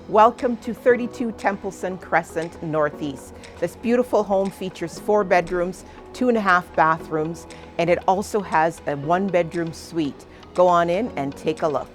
Welcome to 32 Templeson Crescent, Northeast. This beautiful home features 4 bedrooms, 2.5 bathrooms, and it also has a 1-bedroom suite. Go on in and take a look.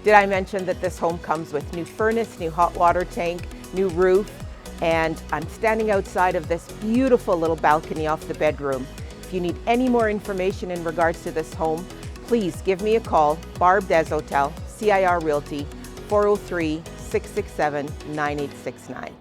Did I mention that this home comes with new furnace, new hot water tank, new roof, and I'm standing outside of this beautiful little balcony off the bedroom. If you need any more information in regards to this home, please give me a call, Barb Desautels, CIR Realty, 403-667-9869.